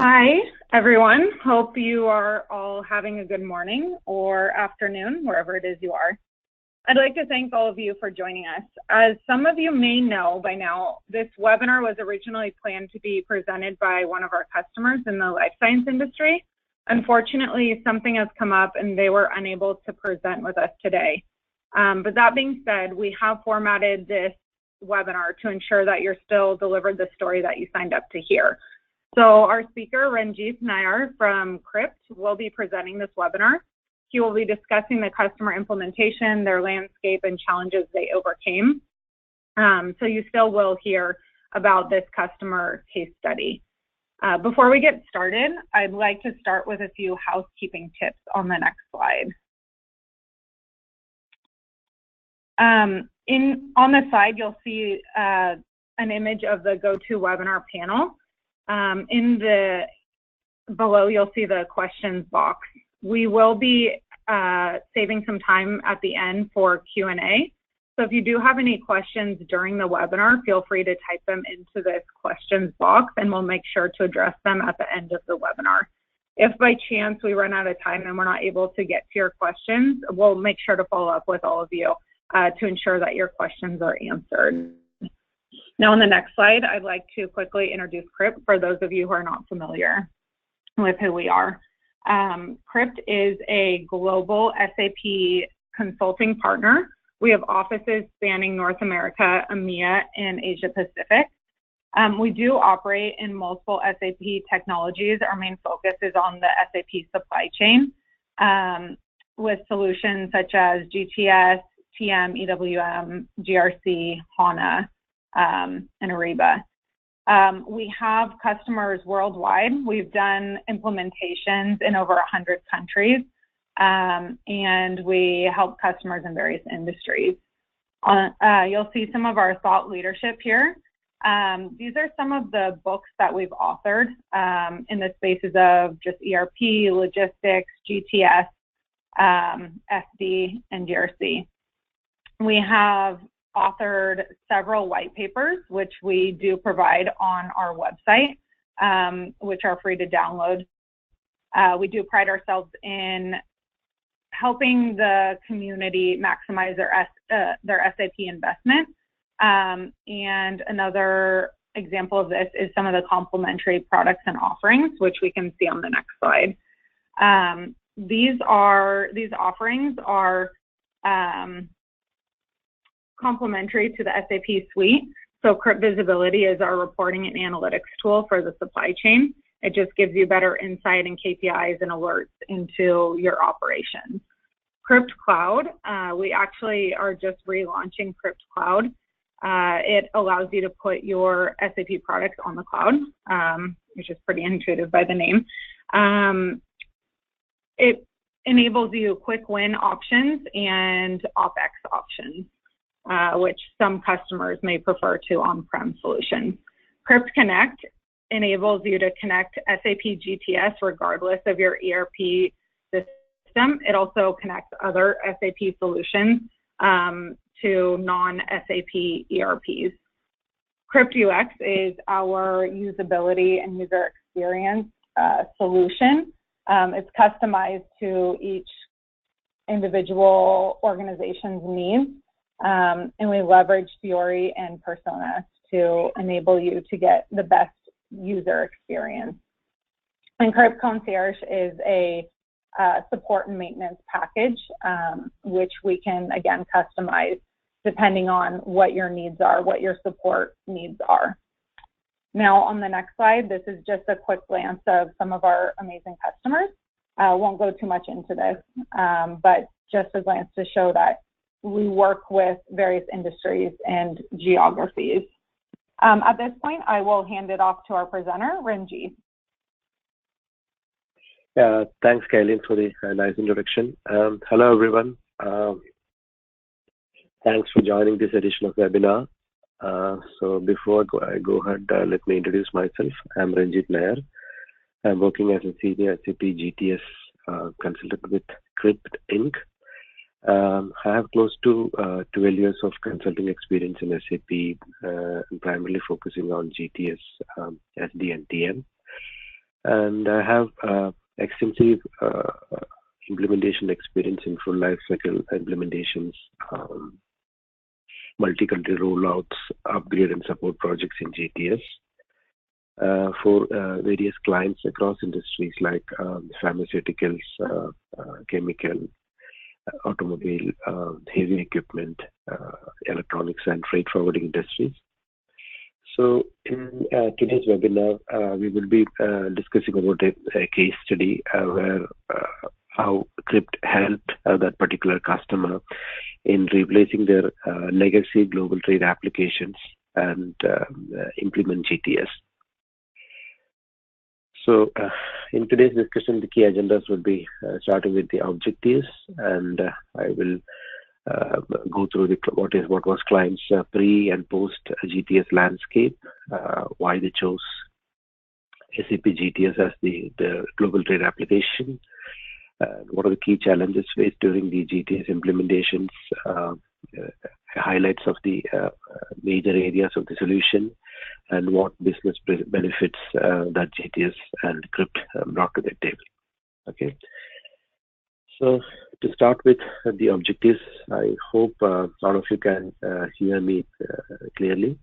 Hi, everyone. Hope you are all having a good morning or afternoon, wherever it is you are. I'd like to thank all of you for joining us. As some of you may know by now, this webinar was originally planned to be presented by one of our customers in the life science industry. Unfortunately, something has come up and they were unable to present with us today. But that being said, we have formatted this webinar to ensure that you're still delivered the story that you signed up to hear. So our speaker, Ranjit Nair from Krypt, will be presenting this webinar. He will be discussing the customer implementation, their landscape, and challenges they overcame. So you still will hear about this customer case study. Before we get started, I'd like to start with a few housekeeping tips on the next slide. On the side, you'll see an image of the GoToWebinar panel. Below, you'll see the questions box. We will be saving some time at the end for Q&A. So if you do have any questions during the webinar, feel free to type them into this questions box and we'll make sure to address them at the end of the webinar. If by chance we run out of time and we're not able to get to your questions, we'll make sure to follow up with all of you to ensure that your questions are answered. Now on the next slide, I'd like to quickly introduce Krypt for those of you who are not familiar with who we are. Krypt is a global SAP consulting partner. We have offices spanning North America, EMEA, and Asia Pacific. We do operate in multiple SAP technologies. Our main focus is on the SAP supply chain with solutions such as GTS, TM, EWM, GRC, HANA, and Ariba. We have customers worldwide. We've done implementations in over 100 countries, and we help customers in various industries. You'll see some of our thought leadership here. These are some of the books that we've authored in the spaces of just ERP, logistics, GTS, SD, and GRC. We have authored several white papers, which we do provide on our website, which are free to download. We do pride ourselves in helping the community maximize their SAP investment. And another example of this is some of the complementary products and offerings, which we can see on the next slide. These offerings are complementary to the SAP suite. So Krypt Visibility is our reporting and analytics tool for the supply chain. It just gives you better insight and KPIs and alerts into your operations. Krypt Cloud, we actually are just relaunching Krypt Cloud. It allows you to put your SAP products on the cloud, which is pretty intuitive by the name. It enables you quick win options and OpEx options, which some customers may prefer to on-prem solutions. Krypt Connect enables you to connect SAP GTS regardless of your ERP system. It also connects other SAP solutions to non-SAP ERPs. Krypt UX is our usability and user experience solution. It's customized to each individual organization's needs. And we leverage Fiori and personas to enable you to get the best user experience. And Krypt Concierge is a support and maintenance package, which we can, again, customize depending on what your needs are, what your support needs are. Now, on the next slide, this is just a quick glance of some of our amazing customers. I won't go too much into this, but just a glance to show that we work with various industries and geographies. At this point, I will hand it off to our presenter, Ranjit. Thanks, Kaylin, for the nice introduction. Hello, everyone. Thanks for joining this edition of webinar. So before I go ahead, let me introduce myself. I'm Ranjit Nair. I'm working as a senior SAP GTS consultant with Krypt Inc. I have close to 12 years of consulting experience in SAP, primarily focusing on GTS, SD, and TM. And I have extensive implementation experience in full life cycle implementations, multi-country rollouts, upgrade and support projects in GTS for various clients across industries like pharmaceuticals, chemical, automobile, heavy equipment, electronics, and freight forwarding industries. So in today's webinar, we will be discussing about a case study where how Krypt helped that particular customer in replacing their legacy global trade applications and implement GTS. So in today's discussion, the key agendas will be starting with the objectives, and I will go through what was client's pre and post GTS landscape, why they chose SAP GTS as the global trade application, what are the key challenges faced during the GTS implementations, highlights of the major areas of the solution, and what business benefits that GTS and Krypt brought to the table. Okay. So to start with the objectives, I hope all of you can hear me clearly.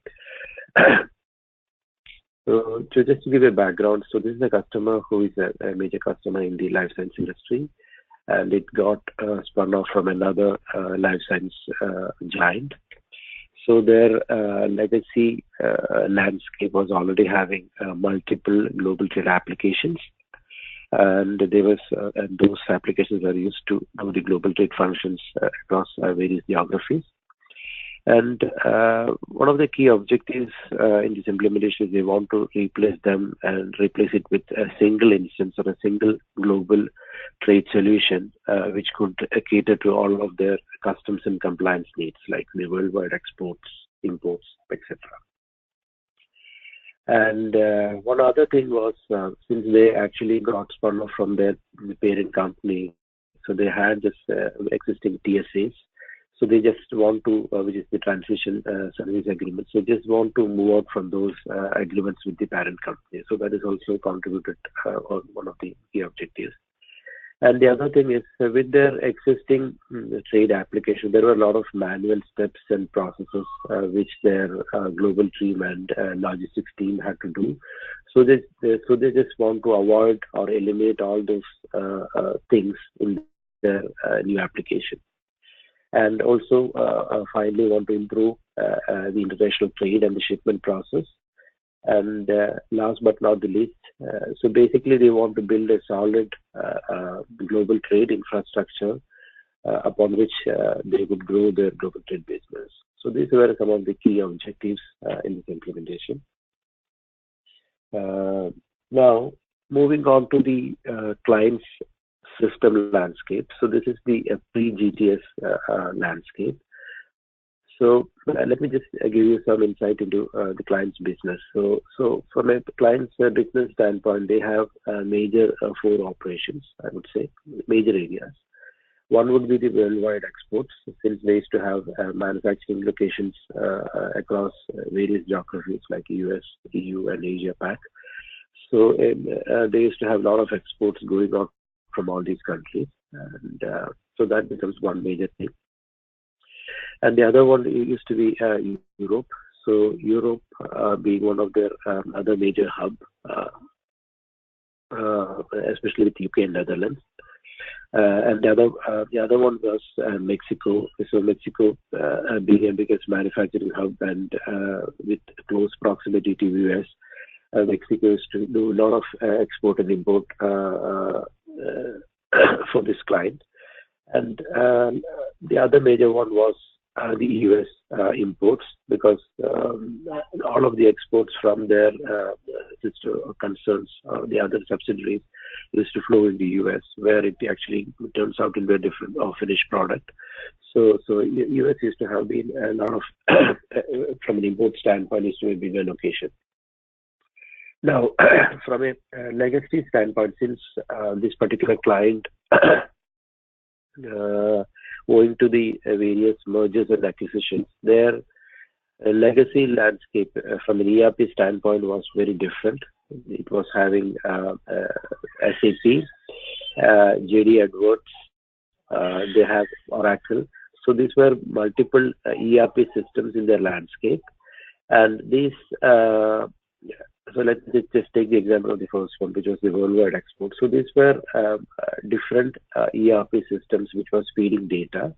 So to just give a background, so this is a customer who is a major customer in the life science industry, and it got spun off from another life science giant. So their legacy landscape was already having multiple global trade applications, and those applications are used to do the global trade functions across various geographies. And one of the key objectives in this implementation is they want to replace them and replace it with a single instance or a single global trade solution, which could cater to all of their customs and compliance needs, like the worldwide exports, imports, etc. And one other thing was, since they actually got spun off from their parent company, so they had this existing TSAs. So they just want to, which is the transition service agreement. So just want to move out from those agreements with the parent company. So that is also contributed on one of the key objectives. And the other thing is, with their existing trade application, there were a lot of manual steps and processes which their global team and logistics team had to do. So they just want to avoid or eliminate all those things in their new application. And also finally want to improve the international trade and the shipment process. And last but not the least, so basically they want to build a solid global trade infrastructure upon which they would grow their global trade business. So these were some of the key objectives in this implementation. Now, moving on to the client's system landscape. So this is the pre-GTS landscape. So let me just give you some insight into the client's business. So from a client's business standpoint, they have major 4 operations, I would say, major areas. One would be the worldwide exports, since they used to have manufacturing locations across various geographies like US, EU, and Asia Pac. So they used to have a lot of exports going on from all these countries, and so that becomes one major thing. And the other one used to be Europe. So Europe being one of their other major hub, especially with UK and Netherlands. And the other one was Mexico. So Mexico being a biggest manufacturing hub and with close proximity to US, Mexico used to do a lot of export and import for this client. And the other major one was the US imports, because all of the exports from their sister concerns, the other subsidiaries, used to flow in the US, where it actually turns out into a different finished product. So US used to have been a lot of, from an import standpoint, used to be a bigger location. Now, from a legacy standpoint, since this particular client, owing to the various mergers and acquisitions, their legacy landscape from an ERP standpoint was very different. It was having SAP, JD Edwards, they have Oracle. So these were multiple ERP systems in their landscape. And these, so let's just take the example of the first one, which was the worldwide export. So these were different ERP systems which was feeding data.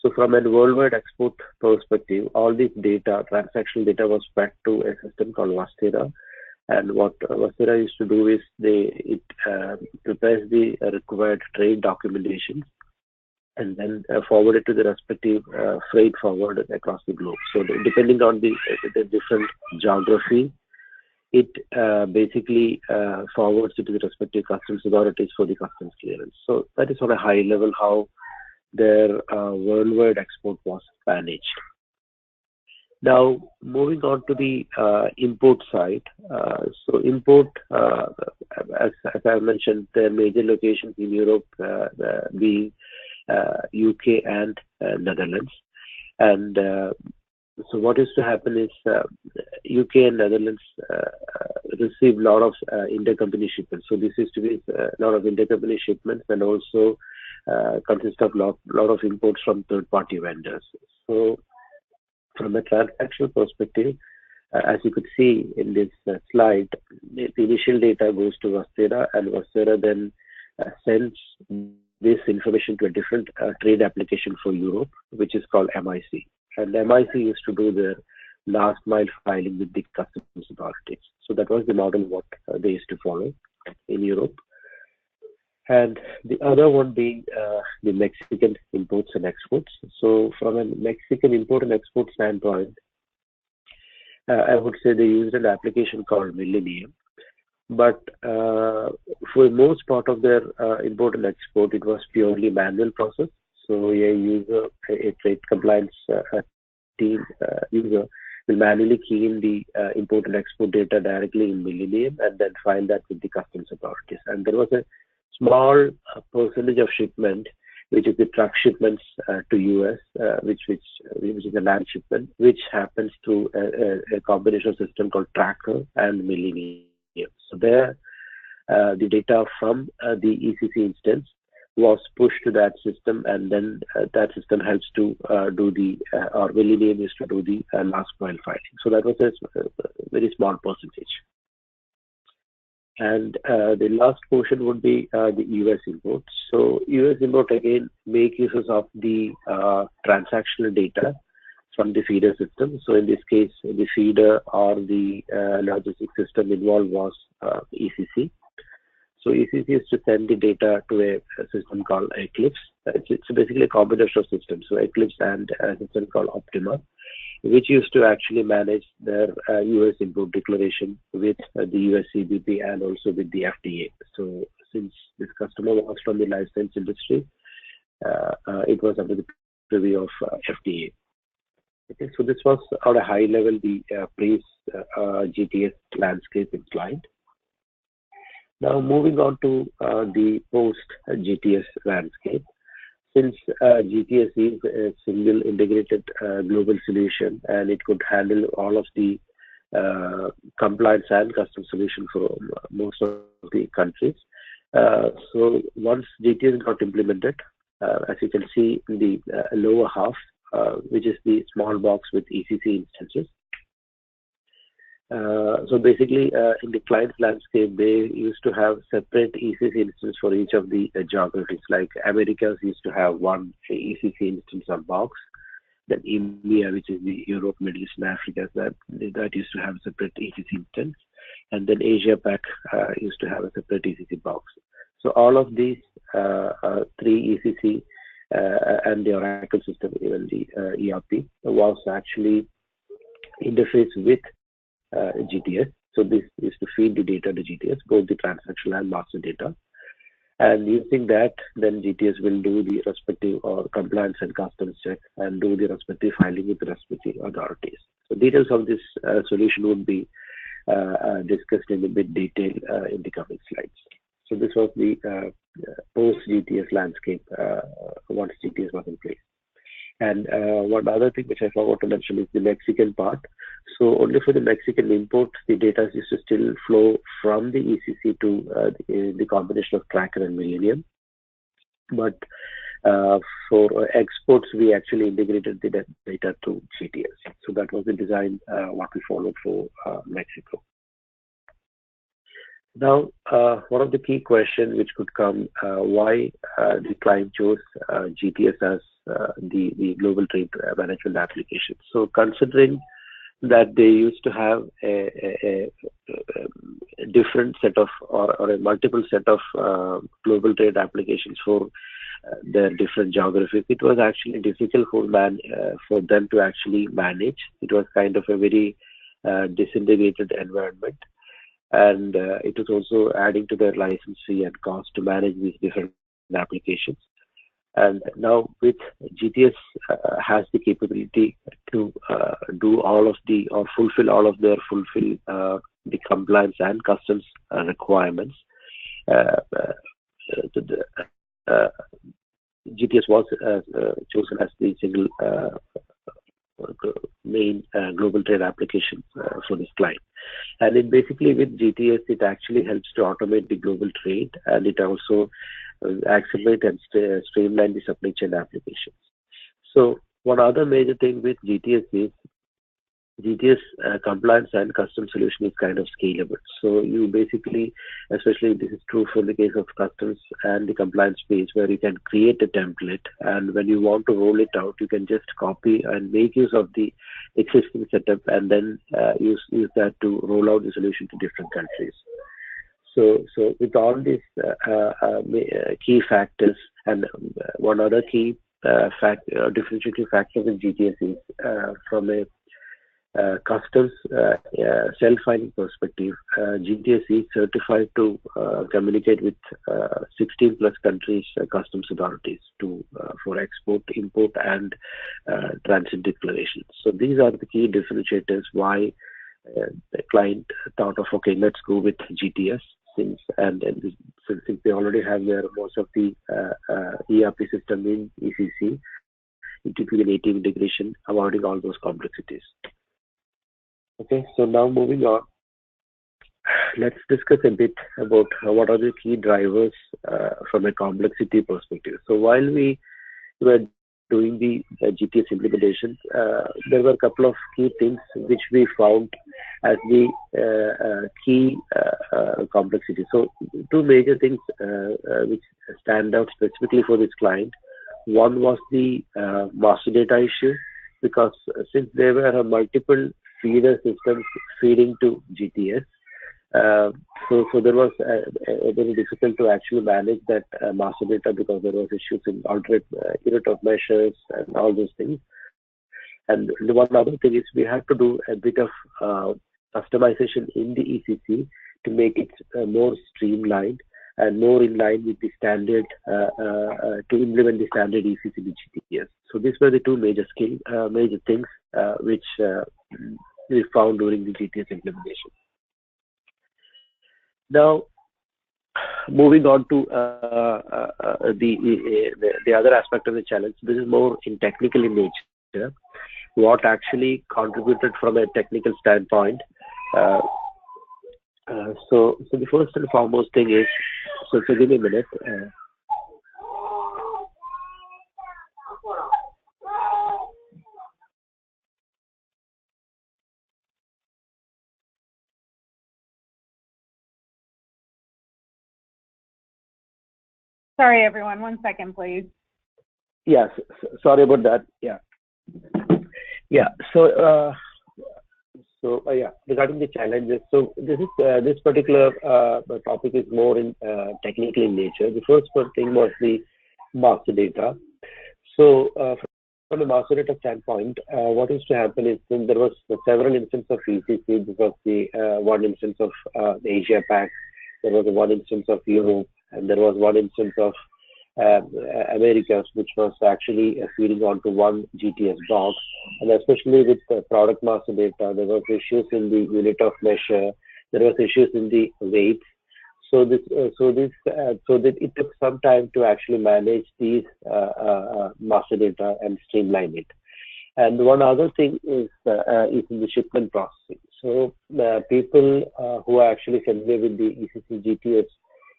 So from a worldwide export perspective, all this data, transactional data, was fed to a system called Vastera. And what Vastera used to do is it prepares the required trade documentation and then forward it to the respective freight forwarders across the globe. So depending on the different geography, it basically forwards it to the respective customs authorities for the customs clearance. So that is on a high level how their worldwide export was managed. Now, moving on to the import side. So import, as I mentioned, there are major locations in Europe being UK and Netherlands. And so what used to happen is UK and Netherlands receive a lot of intercompany shipments. So this used to be a lot of intercompany shipments and also consist of lot of imports from third-party vendors. So from a transactional perspective, as you could see in this slide, the initial data goes to Vastera, and Vastera then sends this information to a different trade application for Europe, which is called MIC. And MIC used to do the last mile filing with the customs authorities. So that was the model what they used to follow in Europe. And the other one being the Mexican imports and exports. So from a Mexican import and export standpoint, I would say they used an application called Millennium. But for most part of their import and export, it was purely manual process. So a trade compliance team user will manually key in the import and export data directly in Millennium and then file that with the customs authorities. And there was a small percentage of shipment, which is the truck shipments to US, which is a land shipment, which happens through a combination system called Tracker and Millennium. So there, the data from the ECC instance was pushed to that system, and then that system helps to do the, or Millennium is to do the last mile filing. So that was a very small percentage. And the last portion would be the US import. So US import again make uses of the transactional data from the feeder system. So in this case, the feeder or the logistics system involved was ECC. So ECC is to send the data to a system called Eclipse. It's basically a combination of systems. So Eclipse and a system called Optima, which used to actually manage their US import declaration with the US CBP and also with the FDA. So since this customer was from the life science industry, it was under the purview of FDA. Okay, so this was on a high level the pre-GTS landscape in slide. Now moving on to the post-GTS landscape. Since GTS is a single integrated global solution and it could handle all of the compliance and custom solution for most of the countries. So once GTS got implemented, as you can see in the lower half, which is the small box with ECC instances. So basically, in the client landscape, they used to have separate ECC instance for each of the geographies. Like Americas used to have one ECC instance on box. Then EMEA, which is the Europe, Middle East, and Africa, that used to have a separate ECC instance. And then Asia Pac used to have a separate ECC box. So all of these three ECC and the Oracle system, even the ERP, was actually interfaced with GTS. So this is to feed the data to GTS, both the transactional and master data. And using that, then GTS will do the respective or compliance and customs check and do the respective filing with the respective authorities. So details of this solution would be discussed in a bit detail in the coming slides. So this was the post-GTS landscape once GTS was in place. And one other thing which I forgot to mention is the Mexican part. So only for the Mexican import, the data used to still flow from the ECC to the combination of Tracker and Millennium. But for exports, we actually integrated the data to GTS. So that was the design what we followed for Mexico. Now, one of the key questions which could come, why the client chose GTS as the global trade management application. So considering that they used to have a different set of or a multiple set of global trade applications for their different geographies, it was actually difficult for them to actually manage. It was kind of a very disintegrated environment, and it was also adding to their license fee and cost to manage these different applications. And now with GTS has the capability to do all of the or fulfill all of their the compliance and customs requirements. GTS was chosen as the single main global trade application for this client. And it basically with GTS, it actually helps to automate the global trade, and it also accelerate and streamline the supply chain applications. So one other major thing with GTS is GTS compliance and custom solution is kind of scalable. So you basically, especially this is true for the case of customs and the compliance page, where you can create a template, and when you want to roll it out, you can just copy and make use of the existing setup, and then use that to roll out the solution to different countries. So with all these key factors, and one other key differentiating factor with GTS is from a customs self-filing perspective, GTS is certified to communicate with 16 plus countries customs authorities for export, import, and transit declarations. So these are the key differentiators why the client thought of, okay, let's go with GTS, since they already have most of the ERP system in ECC. It will be a native integration, avoiding all those complexities. Okay, so now moving on, let's discuss a bit about what are the key drivers from a complexity perspective. So while we were doing the GTS implementation, there were a couple of key things which we found as the key complexity. So two major things which stand out specifically for this client. One was the master data issue, because since there were multiple feeder systems feeding to GTS, so there was very difficult to actually manage that master data, because there was issues in alternate unit of measures and all those things. And the one other thing is we have to do a bit of customization in the ECC to make it more streamlined and more in line with the standard to implement the standard ECC with GTS. So these were the two major things which we found during the GTS implementation. Now, moving on to the other aspect of the challenge, this is more technical in nature. What actually contributed from a technical standpoint. So the first and foremost thing is, so give me a minute. Sorry, everyone. 1 second, please. Yes, sorry about that. Yeah. So regarding the challenges, so this particular topic is more in technical in nature. The first thing was the master data. So from a master data standpoint, what used to happen is, since there was several instances of ECC, because the one instance of the Asia Pac, there was one instance of Europe, and there was one instance of Americas, which was actually feeding onto one GTS box. And especially with the product master data, there was issues in the unit of measure, there was issues in the weight. So that it took some time to actually manage these master data and streamline it. And one other thing is in the shipment processing. So people who are actually familiar with the ECC GTS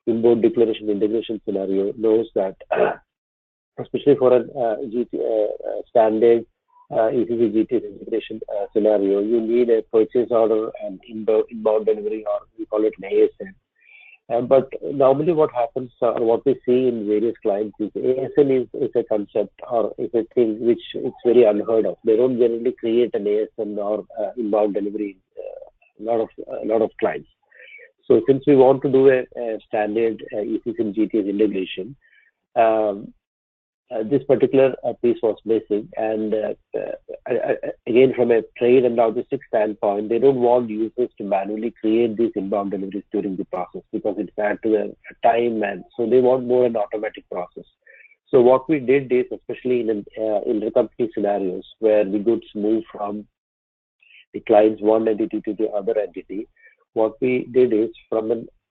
import declaration integration scenario knows that especially for a standard ECC GTS integration scenario, you need a purchase order and inbound delivery, or we call it an ASN. But normally what happens, or what we see in various clients, is ASN is a concept or is a thing which it's very unheard of. They don't generally create an ASN or inbound delivery in a lot of clients. So since we want to do a standard ECC GTS integration, this particular piece was missing, and again, from a trade and logistics standpoint, they don't want users to manually create these inbound deliveries during the process because it's add to the time, and so they want more an automatic process. So what we did is, especially in intercompany scenarios where the goods move from the client's one entity to the other entity, what we did is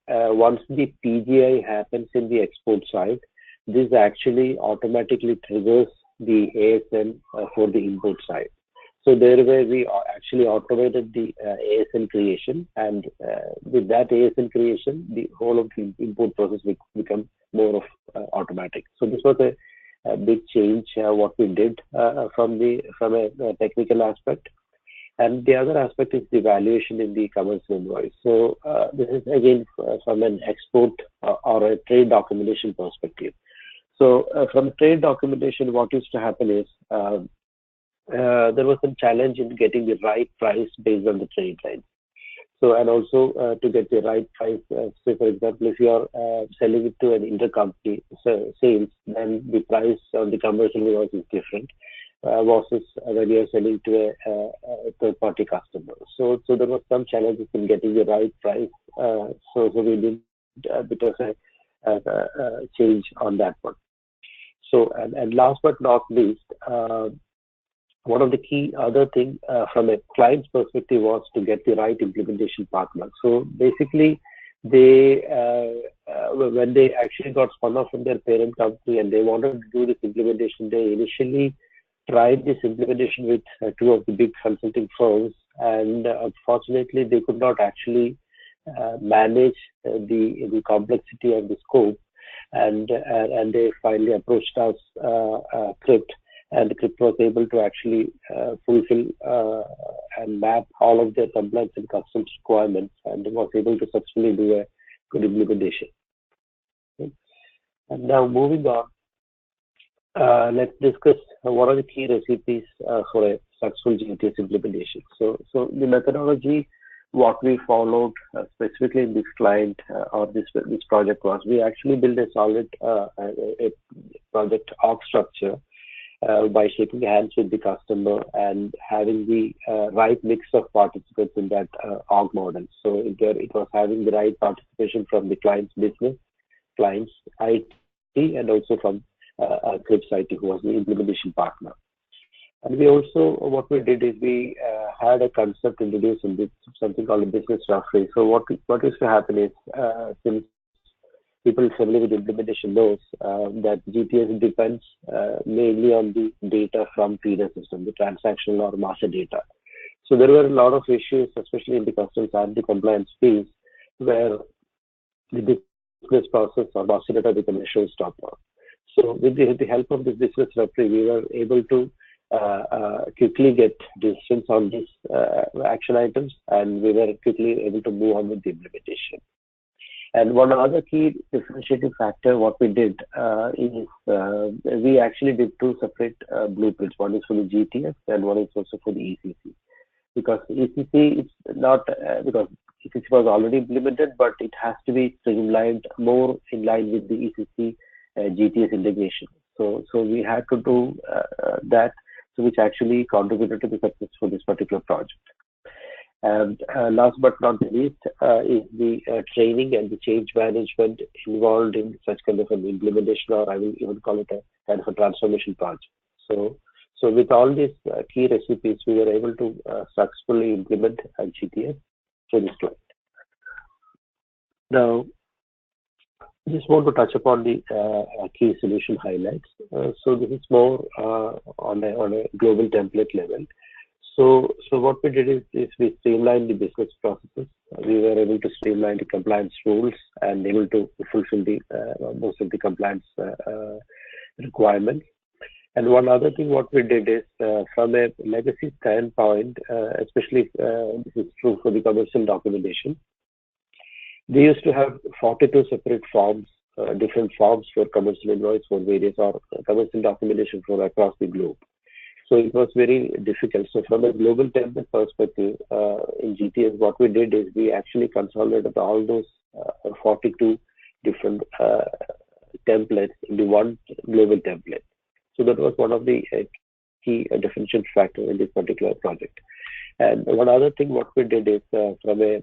once the PGI happens in the export side, this actually automatically triggers the ASN for the import side. So there way we actually automated the ASN creation, and with that ASN creation, the whole of the import process will become more of automatic. So this was a big change what we did from a technical aspect. And the other aspect is the valuation in the commercial invoice. So this is again from an export or a trade documentation perspective. So from trade documentation, what used to happen is there was some challenge in getting the right price based on the trade lines. So, and also to get the right price, say for example, if you are selling it to an intercompany sales, then the price on the commercial invoice is different versus when you are selling to a third-party customer. So there was some challenges in getting the right price. So we did a bit of a change on that one. So, and last but not least, one of the key other thing from a client's perspective was to get the right implementation partner. So basically, they when they actually got spun off from their parent company and they wanted to do this implementation, they initially tried this implementation with two of the big consulting firms, and unfortunately, they could not actually manage the complexity of the scope. And they finally approached us, Krypt, and Krypt was able to actually fulfill and map all of their compliance and customs requirements, and was able to successfully do a good implementation. Okay. And now moving on, let's discuss what are the key recipes for a successful GTS implementation. So the methodology what we followed specifically in this client or this project was we actually built a solid a project org structure by shaking hands with the customer and having the right mix of participants in that org model. So it was having the right participation from the client's business, client's IT, and also from Krypt's IT, who was the implementation partner. And we also, what we did is we had a concept introduced in this, something called a business referee. So what used to happen is, since people familiar with implementation knows that GTS depends mainly on the data from feeder system, the transactional or master data. So there were a lot of issues, especially in the customs and the compliance piece, where the business process or master data became a showstopper. So with the help of this business referee, we were able to quickly get decisions on these action items, and we were quickly able to move on with the implementation. And one other key differentiating factor, what we did is we actually did two separate blueprints. One is for the GTS and one is also for the ECC. Because ECC is not, because ECC was already implemented, but it has to be streamlined more in line with the ECC GTS integration. So we had to do that, so which actually contributed to the success for this particular project. And last but not the least is the training and the change management involved in such kind of an implementation, or I will even call it a kind of a transformation project. So with all these key recipes, we were able to successfully implement GTS for this client. Now, Just want to touch upon the key solution highlights. So this is more on a global template level. So what we did is we streamlined the business processes. We were able to streamline the compliance rules and able to fulfill the most of the compliance requirements. And one other thing what we did is from a legacy standpoint, especially this is true for the commercial documentation, they used to have 42 separate forms, different forms for commercial invoice for various or commercial documentation for across the globe. So it was very difficult. So from a global template perspective, in GTS, what we did is we actually consolidated all those 42 different templates into one global template. So that was one of the key differentiation factor in this particular project. And one other thing what we did is from a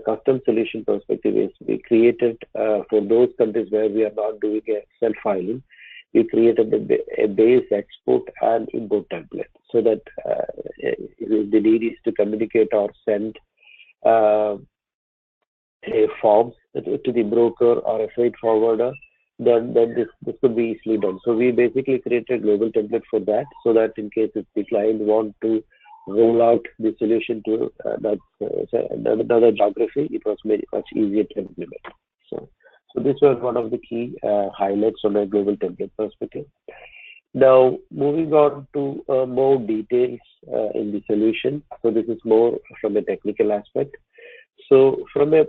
custom solution perspective is we created for those countries where we are not doing a self-filing, we created a base export and import template so that if the need is to communicate or send a forms to the broker or a freight forwarder, then this could be easily done. So we basically created a global template for that, so that in case if the client want to roll out the solution to another geography, it was much easier to implement. So this was one of the key highlights from a global template perspective. Now moving on to more details in the solution. So this is more from a technical aspect. So from a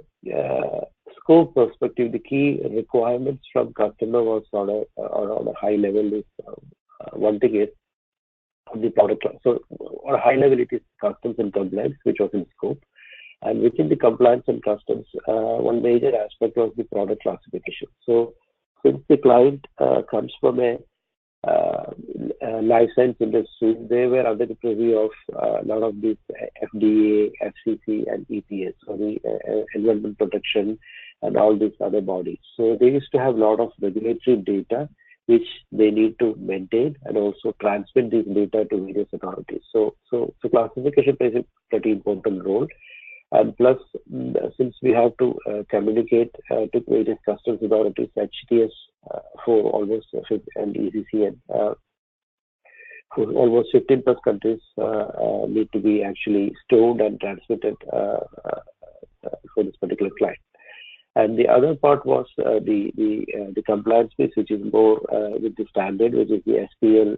scope perspective, the key requirements from customer was on a high level is one thing is the product. So on a high level, it is customs and compliance, which was in scope. And within the compliance and customs, one major aspect was the product classification. So since the client comes from a life science industry, they were under the purview of a lot of these FDA, FCC, and EPS, so the environment protection and all these other bodies. So they used to have a lot of regulatory data which they need to maintain and also transmit this data to various authorities. So classification plays a pretty important role. And plus, since we have to communicate to various customs authorities, HTS for almost and ECC and for almost 15 plus countries need to be actually stored and transmitted for this particular client. And the other part was the compliance piece, which is more with the standard, which is the SPL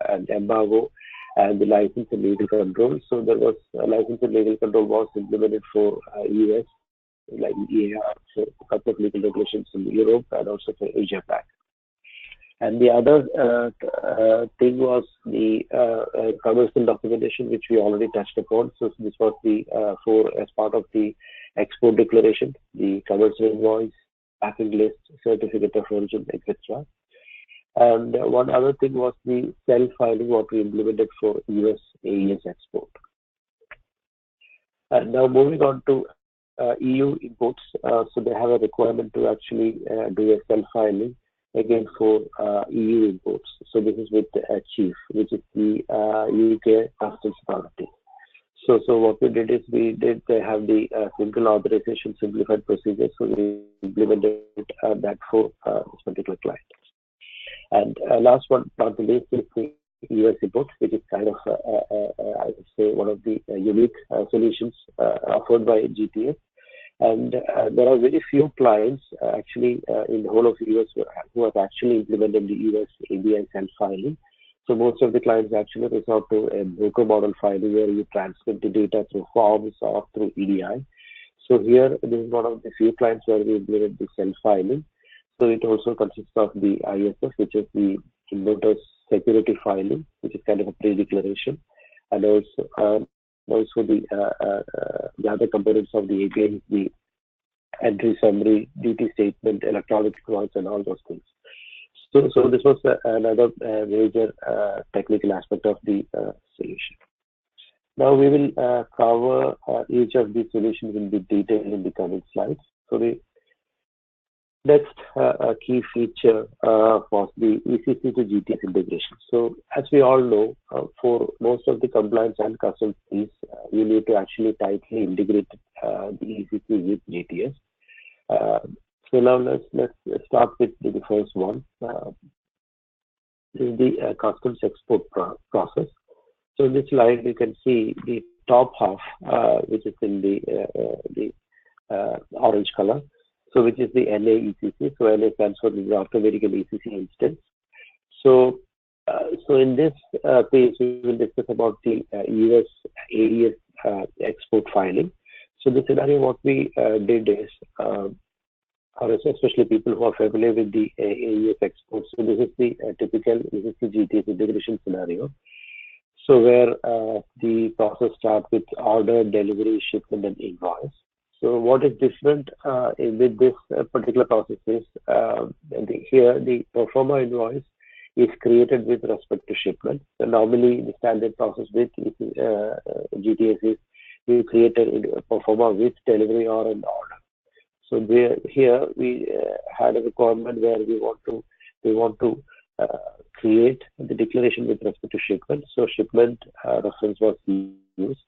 and embargo and the license and legal control. So there was a license and legal control was implemented for US, like EAR, so a couple of legal regulations in Europe and also for Asia Pac. And the other thing was the commercial documentation, which we already touched upon. So this was the as part of the export declaration, the commercial invoice, packing list, certificate of origin, etc. And one other thing was the self-filing, what we implemented for US AES export. And now moving on to EU imports. So they have a requirement to actually do a self-filing again for EU imports. So this is with CHIEF, which is the UK Customs Authority. So what we did is they have the single authorization simplified procedure. So we implemented that for this particular client. And last one, not the least, is the US imports, which is kind of, I would say, one of the unique solutions offered by GTS. And there are very few clients actually in the whole of the US who have actually implemented the US ABI self-filing. So most of the clients actually resort to a broker model filing where you transmit the data through forms or through EDI. So here, this is one of the few clients where we implemented the self-filing. So it also consists of the ISF, which is the Innovator's Security Filing, which is kind of a pre-declaration, and also the other components of the API, the entry summary, duty statement, electronic records, and all those things. So this was another major technical aspect of the solution. Now we will cover each of these solutions in the detail in the coming slides. So the next key feature was the ECC to GTS integration. So as we all know, for most of the compliance and customs piece, you need to actually tightly integrate the ECC with GTS. So now let's start with the first one. This is the customs export process. So in this slide, you can see the top half, which is in the orange color. So which is the NAECC. So NA stands for the Automatical ECC instance. So in this page, we will discuss about the US AES export filing. So the scenario what we did is, or especially people who are familiar with the AES export. So this is the typical, this is the GTS integration scenario. So where the process starts with order, delivery, shipment, and invoice. So what is different with this particular process is here the pro forma invoice is created with respect to shipment. So normally the standard process with GTS is you create a pro forma with delivery or an order. So here we had a requirement where we want to create the declaration with respect to shipment. So shipment reference was used.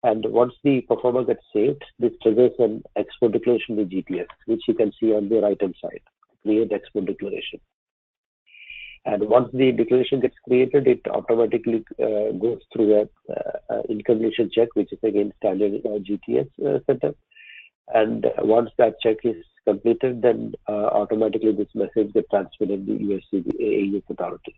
And once the pro forma gets saved, this triggers an export declaration with GTS, which you can see on the right-hand side, create export declaration. And once the declaration gets created, it automatically goes through an incompletion check, which is again standard GTS setup. And once that check is completed, then automatically this message gets transmitted to the AES authorities.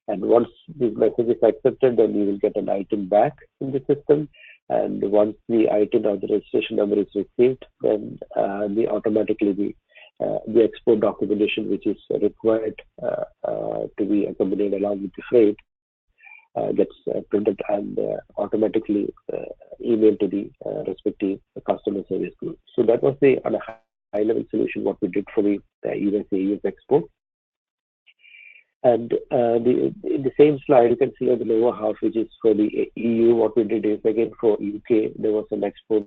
And once this message is accepted, then you will get an item back in the system. And once the item or the registration number is received, then automatically the export documentation, which is required to be accompanied along with the freight, gets printed and automatically emailed to the respective customer service group. So that was on a high-level solution what we did for the US AES export. And in the same slide, you can see on the lower half, which is for the EU, what we did is again for UK, there was an export.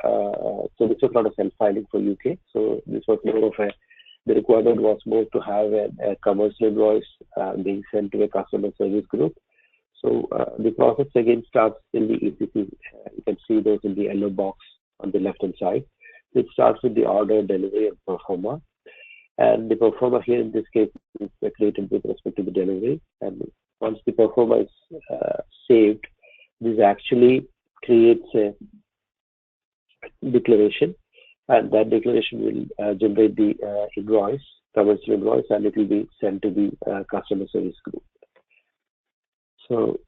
So this was not a self-filing for UK. So this was more of the requirement was more to have a commercial invoice being sent to a customer service group. So the process again starts in the ECC. You can see those in the yellow box on the left-hand side. It starts with the order, delivery, and pro forma. And the pro forma here in this case is created with respect to the delivery. And once the pro forma is saved, this actually creates a declaration. And that declaration will generate the invoice, commercial invoice, and it will be sent to the customer service group. So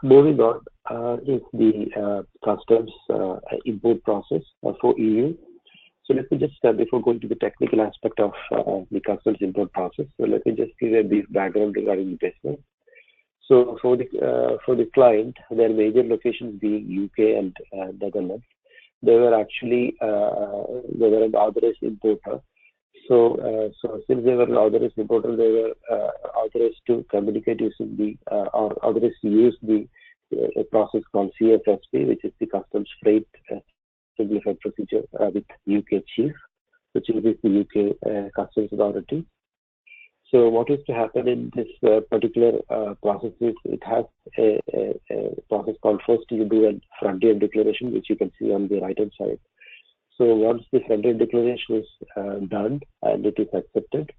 moving on is the customs import process for EU. So let me just, before going to the technical aspect of the customs import process, so let me just give a brief background regarding the business. So for the client, their major locations being UK and Netherlands, they were actually they were an authorized importer. So since they were an authorized importer, they were authorized to communicate using the or authorized to use the a process called CFSP, which is the Customs Freight Simplified Procedure with UK Chief, which is the UK Customs Authority. So what is to happen in this particular process is it has a process called first you do a frontier declaration, which you can see on the right hand side. So once the frontier declaration is done and it is accepted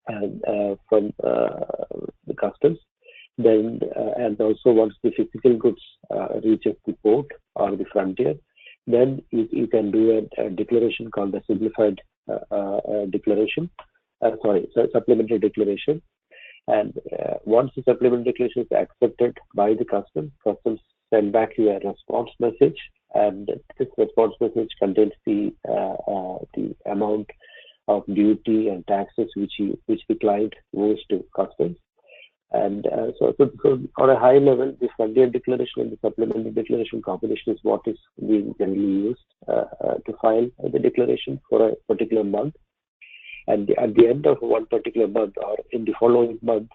and from the customs, then and also once the physical goods reaches the port or the frontier, then you can do a declaration called a simplified declaration. Supplementary declaration. And once the supplementary declaration is accepted by the customs send back you a response message, and this response message contains the amount of duty and taxes which the client owes to customs. And so on a high level, the frontier declaration and the supplementary declaration combination is what is being generally used to file the declaration for a particular month. And at the end of one particular month or in the following month,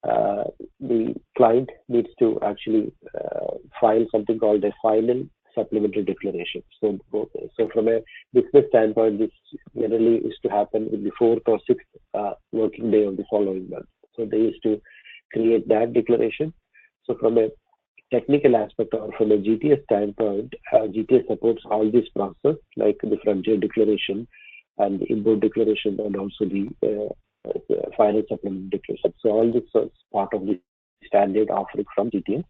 the client needs to actually file something called a final supplementary declaration. So from a business standpoint, this generally is to happen in the 4th or 6th working day of the following month. So they used to create that declaration. So from a technical aspect or from a GTS standpoint, GTS supports all this process like the frontier declaration and the import declaration and also the final supplement declaration. So all this is part of the standard offering from GTS.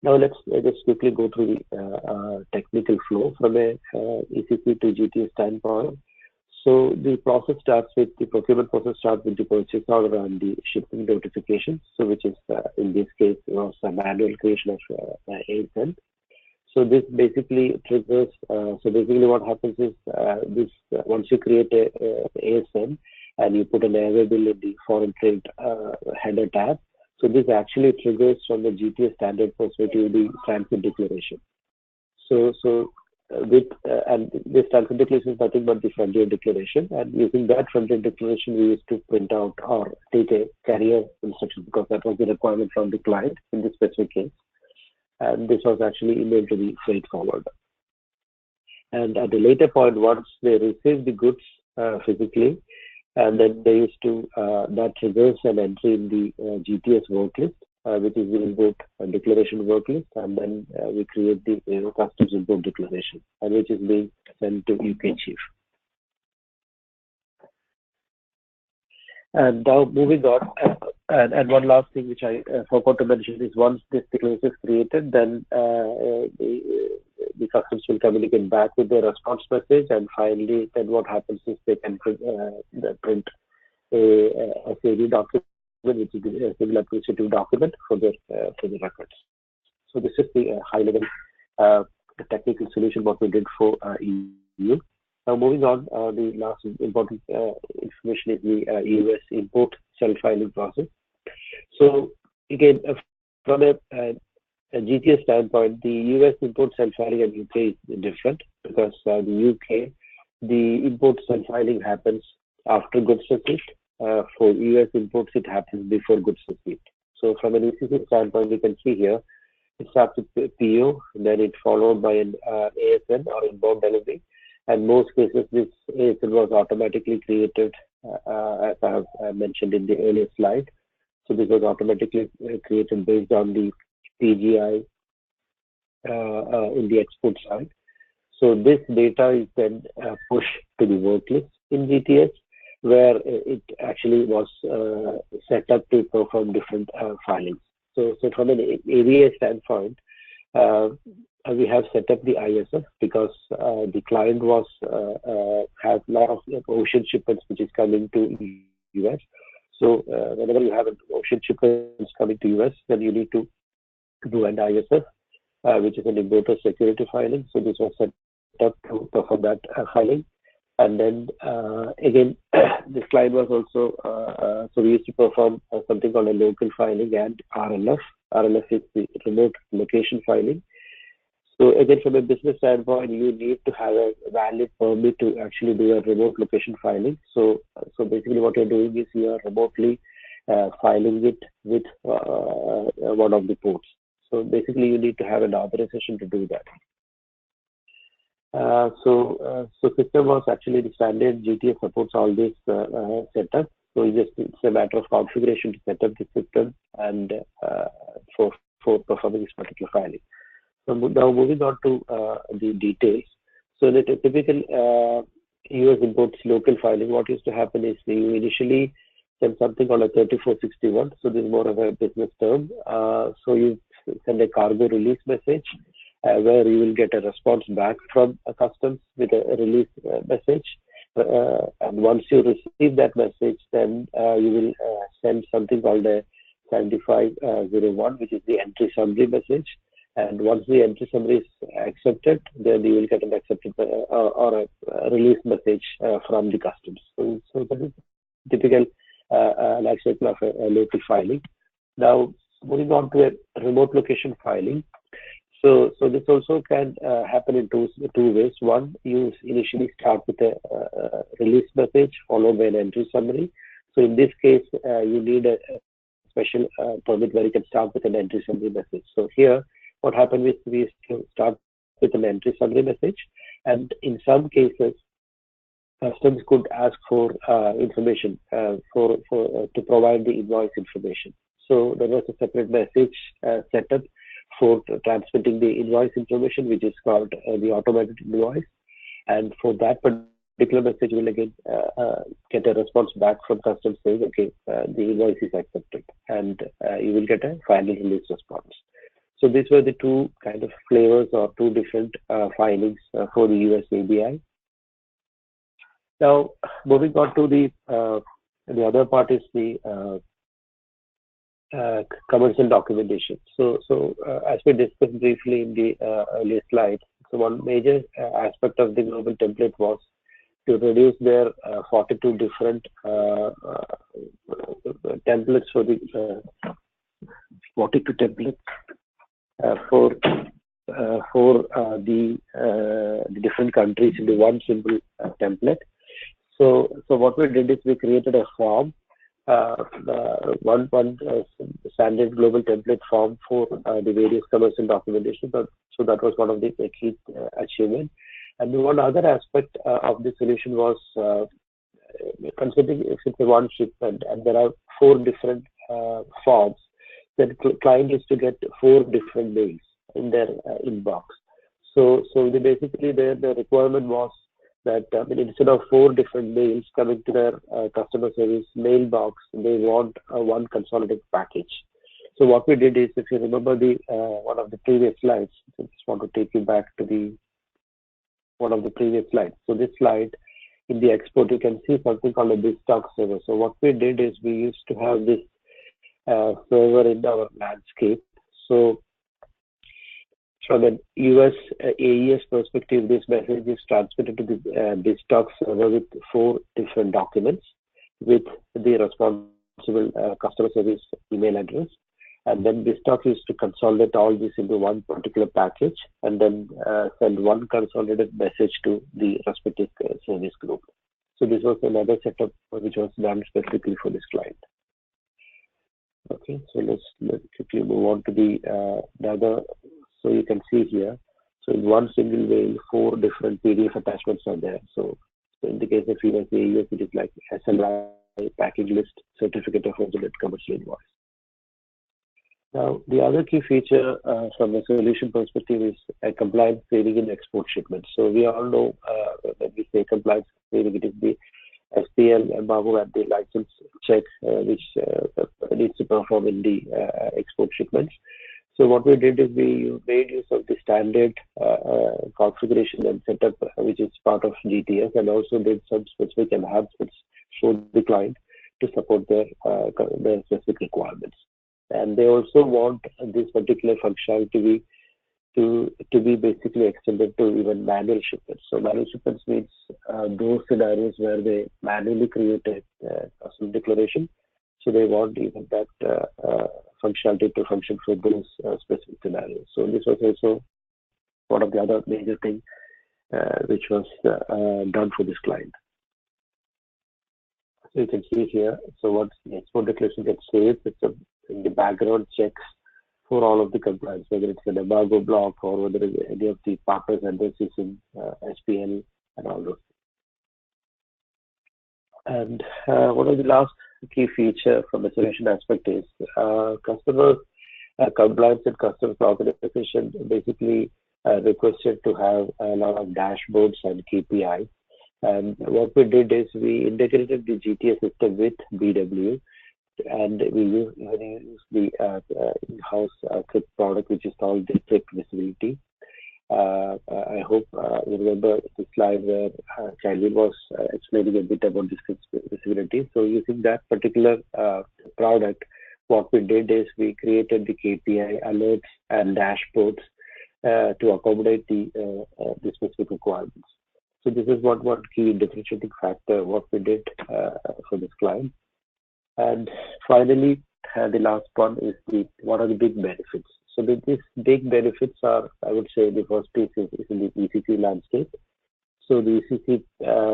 Now let's just quickly go through the technical flow from a ECC to GTS standpoint. So the process starts with the procurement process starts with the purchase order and the shipping notification. So which is in this case was a manual creation of ASN. So this basically triggers. So basically what happens is this once you create a ASN and you put an available in the foreign trade header tab. So this actually triggers from the GTS standard perspective the transit declaration. So and this transit declaration is nothing but the frontier declaration, and using that frontier declaration we used to print out or take a carrier instruction because that was the requirement from the client in this specific case, and this was actually emailed to the freight forwarder. And at the later point, once they receive the goods physically, and then they used to that triggers an entry in the GTS worklist, which is the import declaration worklist, and then we create the customs import declaration, and which is being sent to UK chief. And now moving on, and one last thing which I forgot to mention is once this declaration is created, then the customs will communicate back with the response message, and finally, then what happens is they can print a SAD document, which is a civil administrative document for the records. So this is the high-level technical solution what we did for EU. Now moving on, the last important information is the US import self-filing process. So again, from a GTS standpoint, the US import self-filing and UK is different because the UK, the import self-filing happens after goods receipt. For US imports, it happens before goods receipt. So from an ECC standpoint, you can see here, it starts with PO, then it's followed by an ASN or inbound delivery. And most cases, this ASN was automatically created, as I have mentioned in the earlier slide. So this was automatically created based on the PGI in the export side. So this data is then pushed to the worklist in GTS, where it actually was set up to perform different filings. So from an AVA standpoint, we have set up the ISF because the client was has a lot of ocean shipments which is coming to US. So whenever you have an ocean shipments coming to US, then you need to do an ISF, which is an importer security filing. So this was set up to perform that filing. And then again, this client was also, so we used to perform something called a local filing and RLF. RLF is the remote location filing. So again, from a business standpoint, you need to have a valid permit to actually do a remote location filing. So basically what you're doing is you are remotely filing it with one of the ports. So basically you need to have an authorization to do that. So system was actually the standard. GTS supports all this setup. So it's a matter of configuration to set up the system and for performing this particular filing. So now moving on to the details. So the typical US imports local filing, what used to happen is you initially send something called a 3461. So this is more of a business term. So you send a cargo release message where you will get a response back from a customs with a release message. And once you receive that message, then you will send something called a 7501, which is the entry summary message. And once the entry summary is accepted, then you will get an accepted or a release message from the customs. So that is typical life cycle of a local filing. Now, moving on to a remote location filing. So this also can happen in two ways. One, you initially start with a release message followed by an entry summary. So in this case, you need a special permit where you can start with an entry summary message. So here, what happened is we start with an entry summary message, and in some cases, customs could ask for information to provide the invoice information. So there was a separate message set up for transmitting the invoice information, which is called the automated invoice. And for that particular message, will again get a response back from customer saying, okay, the invoice is accepted, and you will get a final release response. So these were the two kind of flavors or two different filings for the US ABI. Now, moving on to the other part is the commercial documentation. So as we discussed briefly in the earlier slide, so one major aspect of the global template was to reduce their 42 different templates for the 42 templates for the different countries into one simple template. So what we did is we created a form, one standard global template form for the various commercial documentation. So that was one of the key achievements. And the one other aspect of the solution was considering if it's a one shipment and there are 4 different forms, then client is to get 4 different mails in their inbox. So basically the requirement was that instead of 4 different mails coming to their customer service mailbox, they want one consolidated package. So what we did is, if you remember the one of the previous slides, I just want to take you back to one of the previous slides. So this slide, in the export, you can see something called a BizTalk server. So what we did is we used to have this server in our landscape. So from an US AES perspective, this message is transmitted to the BizTalk server with 4 different documents with the responsible customer service email address. And then BizTalk used to consolidate all this into one particular package and then send one consolidated message to the respective service group. So this was another setup which was done specifically for this client. Okay, so let's quickly move on to the other. So you can see here, so in one single mail, 4 different PDF attachments are there. So in the case of US AES, it is like SLI, packing list, certificate of original commercial invoice. Now, the other key feature from a solution perspective is a compliance screening in export shipments. So we all know when we say compliance screening, it is the SPL embargo and the license check which needs to perform in the export shipments. So what we did is we made use of the standard configuration and setup which is part of GTS, and also did some specific enhancements for the client to support their specific requirements. And they also want this particular functionality to be basically extended to even manual shipments. So manual shipments means those scenarios where they manually create a custom declaration. So they want even that functionality to function for those specific scenarios. So this was also one of the other major things which was done for this client. So you can see here, so once the export declaration gets saved, it's in the background checks for all of the compliance, whether it's an embargo block or whether it's any of the partners addresses in SPL and all those. And one of the last key feature from the solution aspect is customer compliance and customer organization basically requested to have a lot of dashboards and KPIs. And what we did is we integrated the GTS system with BW, and we use the in-house Krypt product, which is called the Krypt Visibility. I hope you remember the slide where Calvin was explaining a bit about this Krypt Visibility. So using that particular product, what we did is we created the KPI alerts and dashboards to accommodate the specific requirements. So this is one key differentiating factor what we did for this client. And finally, the last one is what are the big benefits. So these big benefits are, I would say, the first piece is in the ECC landscape. So the ECC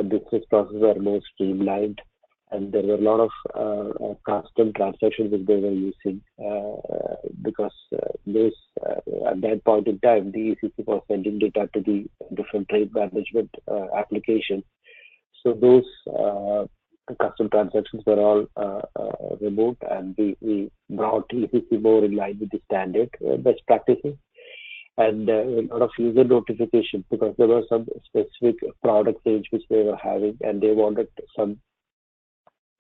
business processes are more streamlined, and there were a lot of custom transactions that they were using because those at that point in time, the ECC was sending data to the different trade management applications. So those the custom transactions were all removed, and we brought ECC more in line with the standard best practices, and a lot of user notifications, because there were some specific product range which they were having, and they wanted some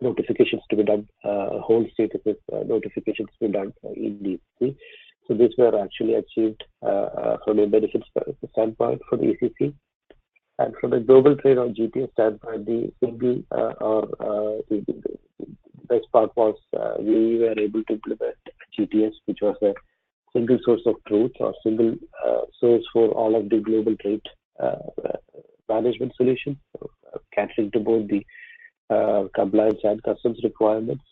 notifications to be done, whole statuses notifications to be done in ECC. So these were actually achieved from a benefits standpoint for the ECC. And from a global trade or GTS standpoint, the single the best part was we were able to implement GTS, which was a single source of truth or single source for all of the global trade management solutions, catering to both the compliance and customs requirements.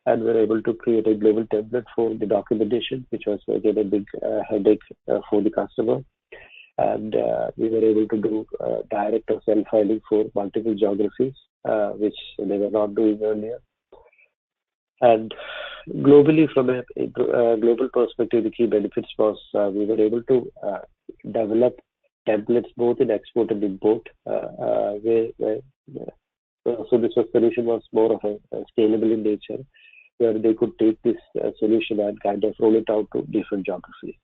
And we're able to create a global template for the documentation, which was again a big headache for the customer. And we were able to do direct or self-filing for multiple geographies, which they were not doing earlier. And globally, from a global perspective, the key benefits was we were able to develop templates both in export and import. So this solution was more of a scalable in nature, where they could take this solution and kind of roll it out to different geographies.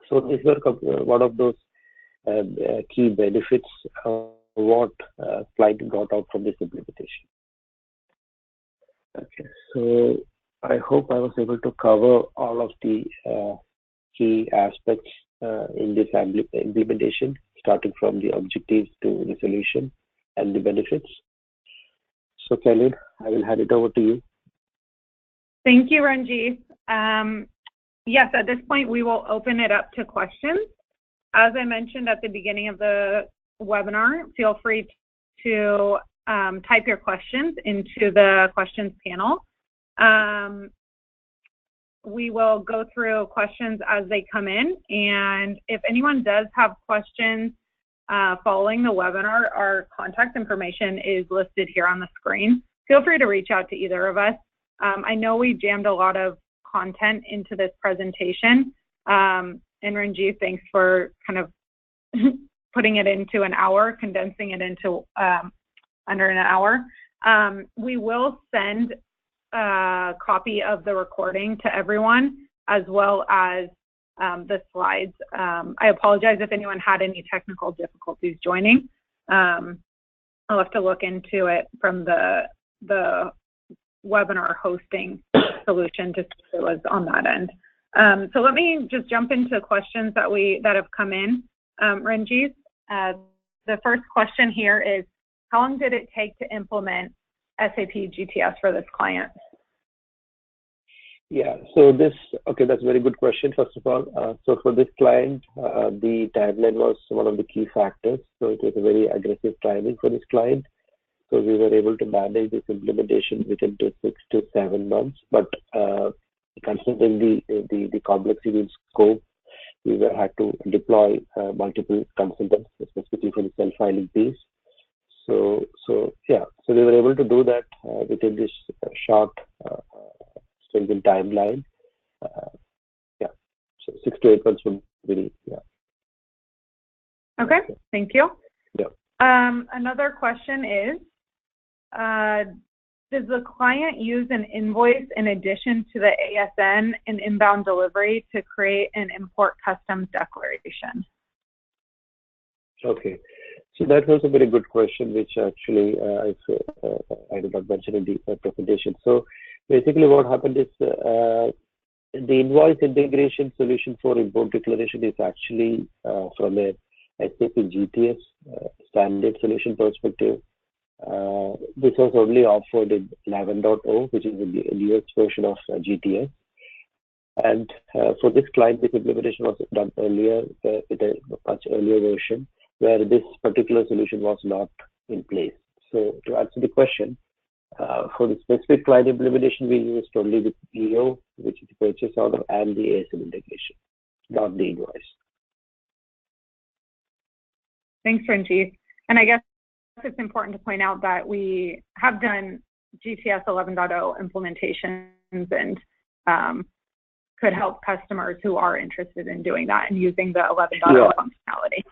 So these were one of those key benefits of what client got out from this implementation. Okay, so I hope I was able to cover all of the key aspects in this implementation, starting from the objectives to the solution and the benefits. So Khalid, I will hand it over to you. Thank you, Ranjit. Yes, at this point, we will open it up to questions. As I mentioned at the beginning of the webinar, feel free to type your questions into the questions panel. We will go through questions as they come in, and if anyone does have questions following the webinar, our contact information is listed here on the screen. Feel free to reach out to either of us. I know we jammed a lot of content into this presentation, and Ranjit, thanks for kind of putting it into an hour, condensing it into under an hour. We will send a copy of the recording to everyone, as well as the slides. I apologize if anyone had any technical difficulties joining. I'll have to look into it from the webinar hosting solution to see if it was on that end. So let me just jump into questions that have come in. Ranjit, the first question here is, how long did it take to implement SAP GTS for this client? Yeah, so that's a very good question, first of all. So for this client, the timeline was one of the key factors. So it was a very aggressive timing for this client. So we were able to manage this implementation within 6 to 7 months. But considering the complexity in scope, we had to deploy multiple consultants, specifically for the self-filing piece. So we were able to do that within this short stringent timeline. So 6 to 8 months would be, Okay, thank you. Yeah. Another question is, does the client use an invoice in addition to the ASN and inbound delivery to create an import customs declaration? Okay, so that was a very good question, which actually I did not mention in the presentation. So basically what happened is the invoice integration solution for import declaration is actually from a SAP GTS standard solution perspective. This was only offered in 11.0, which is the newest version of GTS. And for this client, this implementation was done earlier with a much earlier version, where this particular solution was not in place. So to answer the question, for the specific client implementation, we used only the PO, which is the purchase order, and the ASN integration, not the invoice. Thanks, Ranjit. And I guess it's important to point out that we have done GTS 11.0 implementations and could help customers who are interested in doing that and using the 11.0 functionality.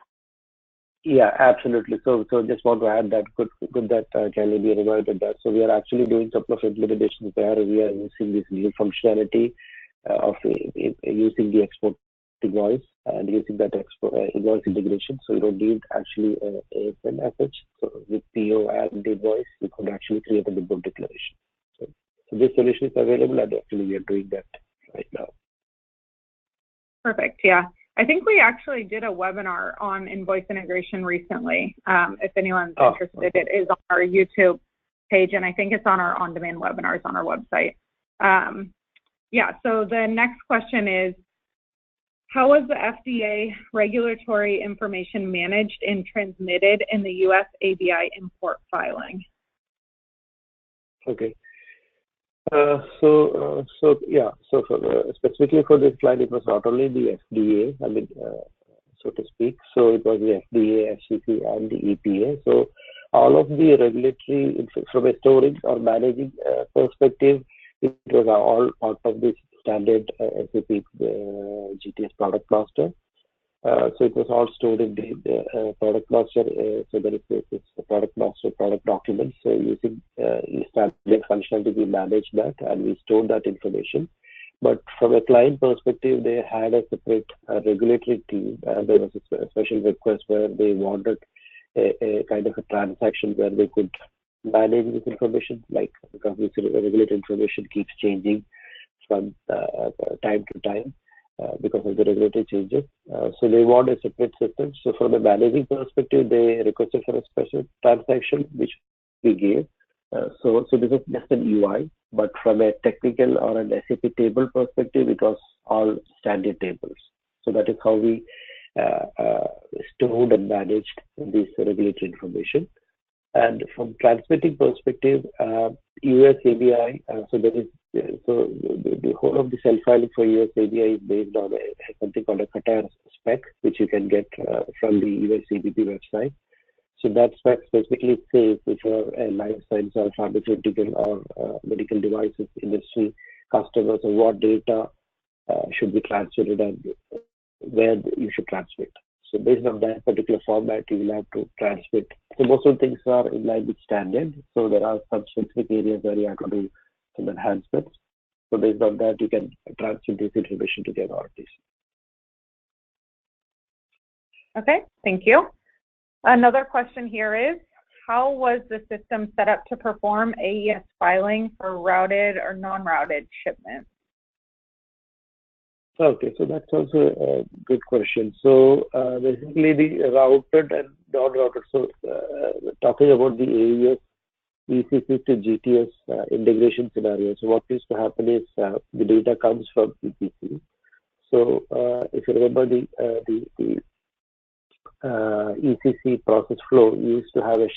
Yeah, absolutely. So just want to add that good that Kelly be reminded that. So we are actually doing a couple of implementations where we are using this new functionality of using the export invoice and using that invoice integration. So you don't need actually ASN as such. So with PO and invoice, you could actually create an import declaration. So this solution is available, and actually we are doing that right now. Perfect. Yeah. I think we actually did a webinar on invoice integration recently. If anyone's interested, it is on our YouTube page, and I think it's on our on-demand webinars on our website. Yeah, so the next question is, how is the FDA regulatory information managed and transmitted in the US ABI import filing? Okay. Specifically for this client, it was not only the FDA, I mean, so to speak. So it was the FDA, FCC, and the EPA. So all of the regulatory, from a storage or managing perspective, it was all part of this standard SAP GTS product master. So it was all stored in the product master. So there is this product master product document. So using standard functionality, we manage that and we store that information. But from a client perspective, they had a separate regulatory team, and there was a special request where they wanted a kind of a transaction where they could manage this information, like because this regulatory information keeps changing from time to time. Because of the regulatory changes. So they want a separate system. So from a managing perspective, they requested for a special transaction, which we gave. So this is just an UI, but from a technical or an SAP table perspective, it was all standard tables. So that is how we stored and managed this regulatory information. And from transmitting perspective, US ABI, so there is the whole of the self-filing for US ABI is based on something called a Qatar spec, which you can get from the US CBP website. So that spec specifically says if you're a life science or pharmaceutical or medical devices industry customers, or what data should be transmitted and where you should transmit. So based on that particular format, you will have to transmit. So most of the things are in line with standard. So there are some specific areas where you have to do some enhancements. So based on that, you can transmit this information to the authorities. Okay, thank you. Another question here is, how was the system set up to perform AES filing for routed or non-routed shipments? Okay, so that's also a good question. So basically the routed and non-routed, so talking about the AES ECC to GTS integration scenario. So what used to happen is the data comes from ECC. So if you remember the ECC process flow, used to have a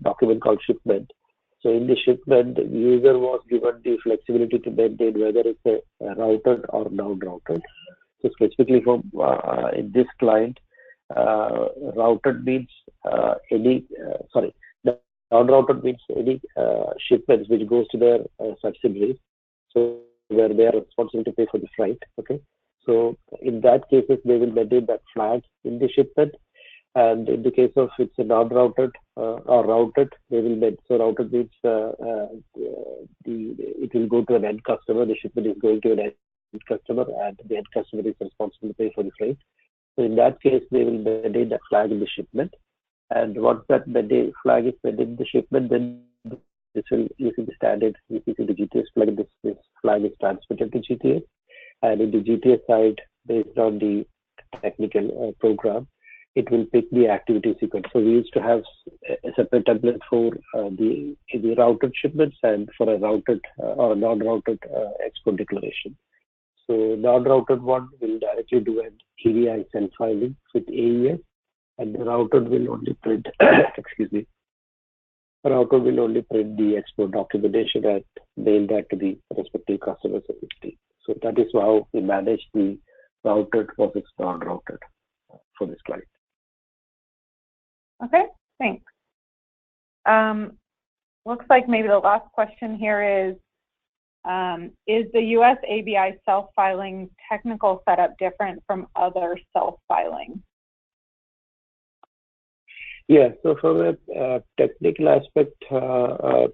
document called shipment. So in the shipment, the user was given the flexibility to maintain whether it's a routed or non-routed. So specifically for in this client, routed means non-routed means any shipments which goes to their subsidiaries, so where they are responsible to pay for the freight. Okay, so in that cases they will maintain that flag in the shipment. And in the case of it's a non-routed or routed, they will make, so routed means it will go to an end customer. The shipment is going to an end customer, and the end customer is responsible to pay for the freight. So in that case, they will maintain that flag in the shipment. And once that flag is maintained in the shipment, then this will, using the standard ECC to GTS flag, this flag is transmitted to GTS. And in the GTS side, based on the technical program, it will pick the activity sequence. So we used to have a separate template for the routed shipments and for a routed or non-routed export declaration. So non-routed one will directly do an EDI self-filing with AES, and the routed will only print, excuse me, routed will only print the export documentation and mail that to the respective customer service team. So that is how we manage the routed versus non-routed for this client. Okay, thanks. Looks like maybe the last question here is the US ABI self-filing technical setup different from other self-filing? Yeah, so from a technical aspect,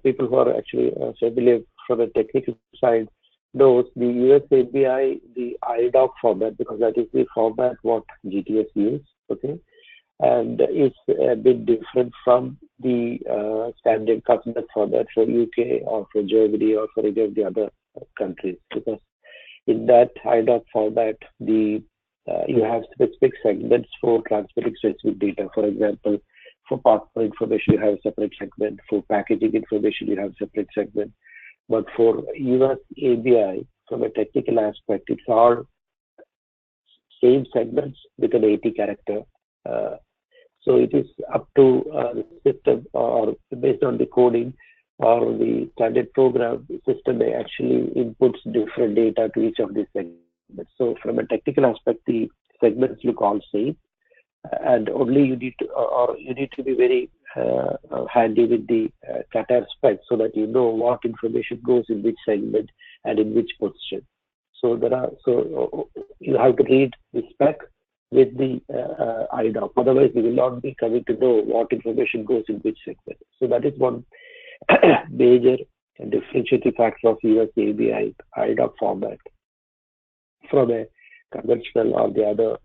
people who are actually familiar from a technical side knows the US API, the IDOC format, because that is the format what GTS uses, okay? And it's a bit different from the standard customer format for UK or for Germany or for any of the other countries, because in that IDOC format, you have specific segments for transmitting specific data. For example, for partner information, you have a separate segment. For packaging information, you have a separate segment. But for US ABI, from a technical aspect, it's all same segments with an 80 character. So it is up to the system, or based on the coding or the standard program, the system may actually inputs different data to each of these segments. So from a technical aspect, the segments look all same, and only you need to, or you need to be very handy with the Qatar spec so that you know what information goes in which segment and in which position. So you have to read the spec with the IDOC. Otherwise, you will not be coming to know what information goes in which segment. So that is one major differentiating factor of US ABI IDOC format from a conventional or the other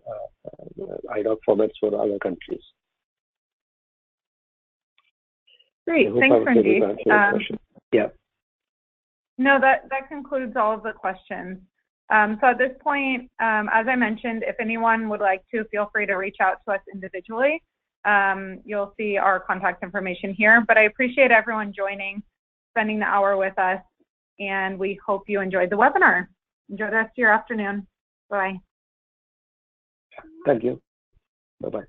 IDOC formats for other countries. Great, thanks, Ranjit. Yeah. No, that concludes all of the questions. So at this point, as I mentioned, if anyone would like to, feel free to reach out to us individually. You'll see our contact information here, but I appreciate everyone joining, spending the hour with us, and we hope you enjoyed the webinar. Enjoy the rest of your afternoon. Bye. Thank you. Bye-bye.